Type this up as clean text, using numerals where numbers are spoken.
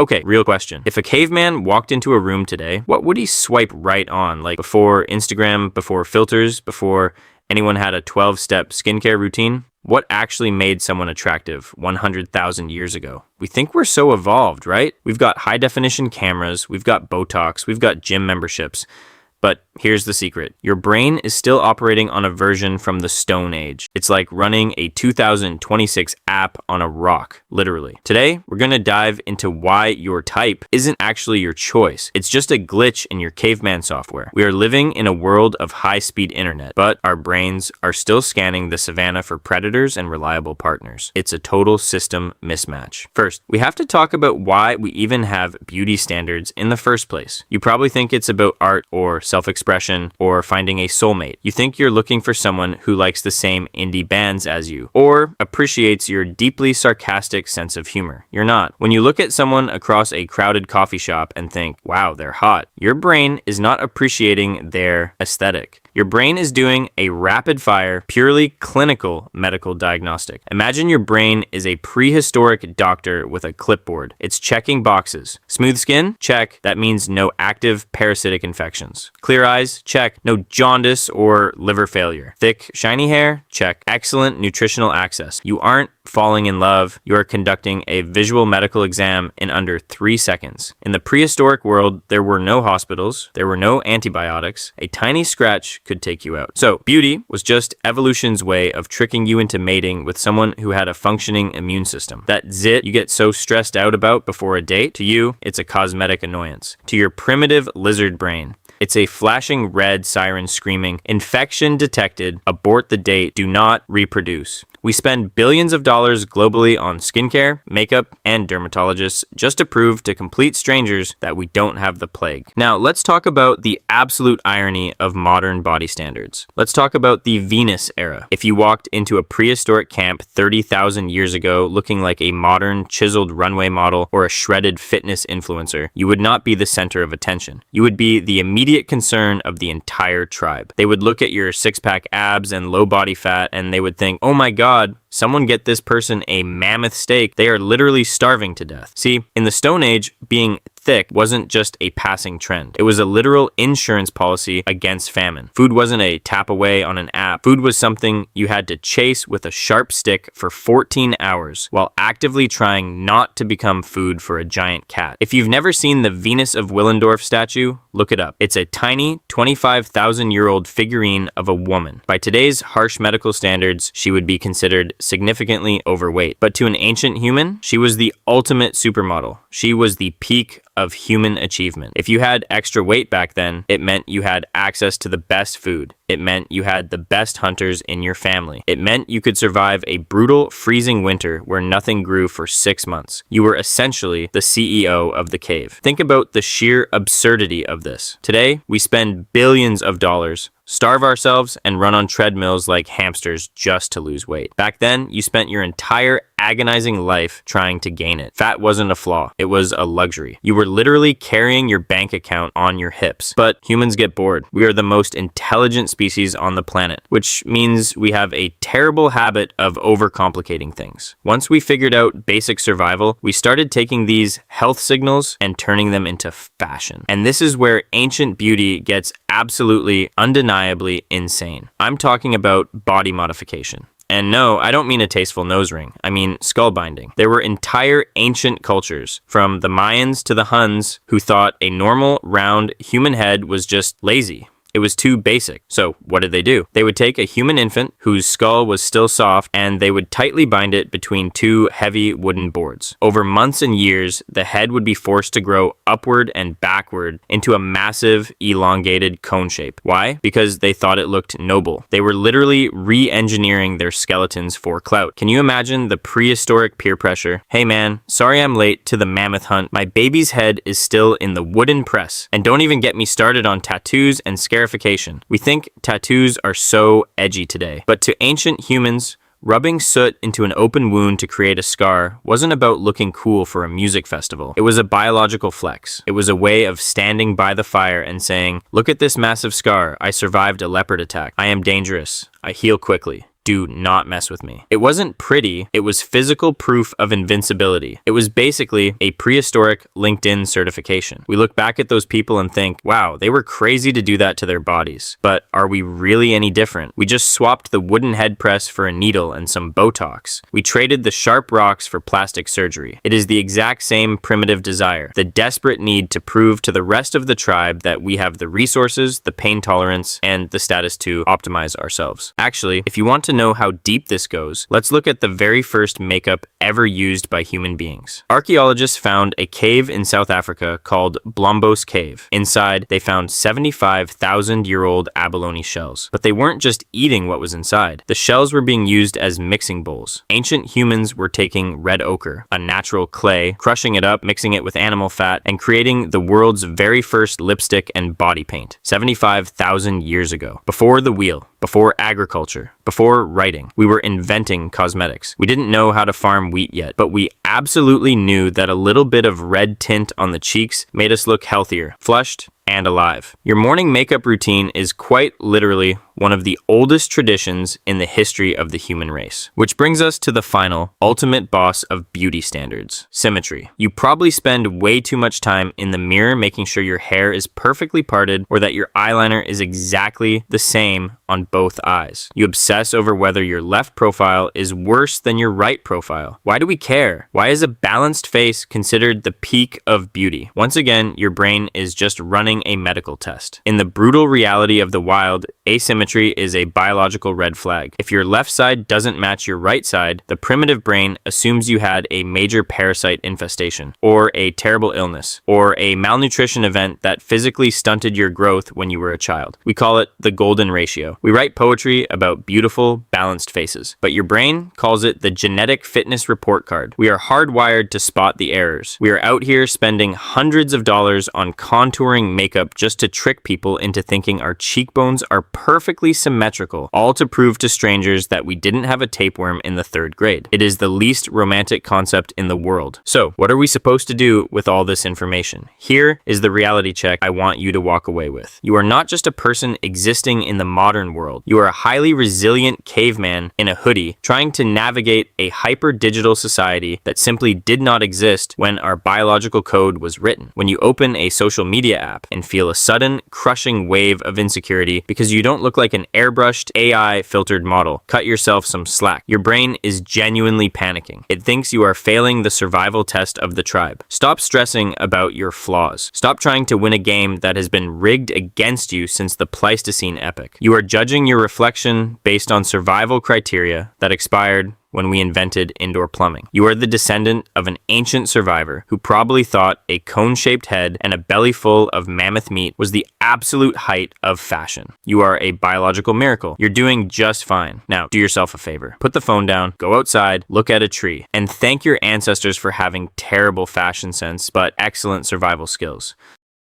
Okay, real question. If a caveman walked into a room today, what would he swipe right on? Like before Instagram, before filters, before anyone had a 12-step skincare routine? What actually made someone attractive 100,000 years ago? We think we're so evolved, right? We've got high-definition cameras, we've got Botox, we've got gym memberships. But here's the secret. Your brain is still operating on a version from the Stone Age. It's like running a 2026 app on a rock, literally. Today, we're going to dive into why your type isn't actually your choice. It's just a glitch in your caveman software. We are living in a world of high-speed internet, but our brains are still scanning the savannah for predators and reliable partners. It's a total system mismatch. First, we have to talk about why we even have beauty standards in the first place. You probably think it's about art or self-expression, or finding a soulmate. You think you're looking for someone who likes the same indie bands as you, or appreciates your deeply sarcastic sense of humor. You're not. When you look at someone across a crowded coffee shop and think, wow, they're hot, your brain is not appreciating their aesthetic. Your brain is doing a rapid-fire, purely clinical medical diagnostic. Imagine your brain is a prehistoric doctor with a clipboard. It's checking boxes. Smooth skin? Check. That means no active parasitic infections. Clear eyes? Check. No jaundice or liver failure. Thick, shiny hair? Check. Excellent nutritional access. You aren't falling in love. You are conducting a visual medical exam in under 3 seconds. In the prehistoric world, there were no hospitals. There were no antibiotics. A tiny scratch could take you out. So, beauty was just evolution's way of tricking you into mating with someone who had a functioning immune system. That zit you get so stressed out about before a date, to you, it's a cosmetic annoyance. To your primitive lizard brain, it's a flashing red siren screaming, infection detected, abort the date, do not reproduce. We spend billions of dollars globally on skincare, makeup, and dermatologists just to prove to complete strangers that we don't have the plague. Now, let's talk about the absolute irony of modern body standards. Let's talk about the Venus era. If you walked into a prehistoric camp 30,000 years ago looking like a modern, chiseled runway model or a shredded fitness influencer, you would not be the center of attention. You would be the immediate concern of the entire tribe. They would look at your six-pack abs and low body fat and they would think, oh my God, someone get this person a mammoth steak. They are literally starving to death. See, in the Stone Age, being thick wasn't just a passing trend. It was a literal insurance policy against famine. Food wasn't a tap away on an app. Food was something you had to chase with a sharp stick for 14 hours while actively trying not to become food for a giant cat. If you've never seen the Venus of Willendorf statue, look it up. It's a tiny 25,000-year-old figurine of a woman. By today's harsh medical standards, she would be considered significantly overweight. But to an ancient human, she was the ultimate supermodel. She was the peak of human achievement. If you had extra weight back then, it meant you had access to the best food. It meant you had the best hunters in your family. It meant you could survive a brutal, freezing winter where nothing grew for 6 months. You were essentially the CEO of the cave. Think about the sheer absurdity of this. Today, we spend billions of dollars, starve ourselves, and run on treadmills like hamsters just to lose weight. Back then, you spent your entire agonizing life trying to gain it. Fat wasn't a flaw. It was a luxury. You were literally carrying your bank account on your hips. But humans get bored. We are the most intelligent species on the planet, which means we have a terrible habit of overcomplicating things. Once we figured out basic survival, we started taking these health signals and turning them into fashion. And this is where ancient beauty gets absolutely, undeniably insane. I'm talking about body modification. And no, I don't mean a tasteful nose ring. I mean skull binding. There were entire ancient cultures, from the Mayans to the Huns, who thought a normal, round human head was just lazy. It was too basic. So what did they do? They would take a human infant whose skull was still soft and they would tightly bind it between two heavy wooden boards. Over months and years, the head would be forced to grow upward and backward into a massive, elongated cone shape. Why? Because they thought it looked noble. They were literally re-engineering their skeletons for clout. Can you imagine the prehistoric peer pressure? Hey man, sorry I'm late to the mammoth hunt. My baby's head is still in the wooden press. And don't even get me started on tattoos and scarification. We think tattoos are so edgy today, but to ancient humans, rubbing soot into an open wound to create a scar wasn't about looking cool for a music festival. It was a biological flex. It was a way of standing by the fire and saying, look at this massive scar. I survived a leopard attack. I am dangerous. I heal quickly. Do not mess with me. It wasn't pretty, it was physical proof of invincibility. It was basically a prehistoric LinkedIn certification. We look back at those people and think, wow, they were crazy to do that to their bodies. But are we really any different? We just swapped the wooden head press for a needle and some Botox. We traded the sharp rocks for plastic surgery. It is the exact same primitive desire, the desperate need to prove to the rest of the tribe that we have the resources, the pain tolerance, and the status to optimize ourselves. Actually, if you want to know how deep this goes, let's look at the very first makeup ever used by human beings. Archaeologists found a cave in South Africa called Blombos Cave. Inside, they found 75,000-year-old abalone shells. But they weren't just eating what was inside. The shells were being used as mixing bowls. Ancient humans were taking red ochre, a natural clay, crushing it up, mixing it with animal fat, and creating the world's very first lipstick and body paint, 75,000 years ago. Before the wheel, before agriculture, before writing, we were inventing cosmetics. We didn't know how to farm wheat yet, but we absolutely knew that a little bit of red tint on the cheeks made us look healthier, flushed, and alive. Your morning makeup routine is quite literally one of the oldest traditions in the history of the human race. Which brings us to the final, ultimate boss of beauty standards, symmetry. You probably spend way too much time in the mirror making sure your hair is perfectly parted or that your eyeliner is exactly the same on both eyes. You obsess over whether your left profile is worse than your right profile. Why do we care? Why is a balanced face considered the peak of beauty? Once again, your brain is just running a medical test. In the brutal reality of the wild, asymmetry is a biological red flag. If your left side doesn't match your right side, the primitive brain assumes you had a major parasite infestation, or a terrible illness, or a malnutrition event that physically stunted your growth when you were a child. We call it the golden ratio. We write poetry about beautiful, balanced faces, but your brain calls it the genetic fitness report card. We are hardwired to spot the errors. We are out here spending hundreds of dollars on contouring makeup just to trick people into thinking our cheekbones are perfectly symmetrical, all to prove to strangers that we didn't have a tapeworm in the 3rd grade. It is the least romantic concept in the world. So, what are we supposed to do with all this information? Here is the reality check I want you to walk away with. You are not just a person existing in the modern world. You are a highly resilient caveman in a hoodie trying to navigate a hyper-digital society that simply did not exist when our biological code was written. When you open a social media app and feel a sudden, crushing wave of insecurity because you don't look like an airbrushed, AI-filtered model, cut yourself some slack. Your brain is genuinely panicking. It thinks you are failing the survival test of the tribe. Stop stressing about your flaws. Stop trying to win a game that has been rigged against you since the Pleistocene epoch. You are judging your reflection based on survival criteria that expired when we invented indoor plumbing. You are the descendant of an ancient survivor who probably thought a cone-shaped head and a belly full of mammoth meat was the absolute height of fashion. You are a biological miracle. You're doing just fine. Now, do yourself a favor. Put the phone down, go outside, look at a tree, and thank your ancestors for having terrible fashion sense but excellent survival skills.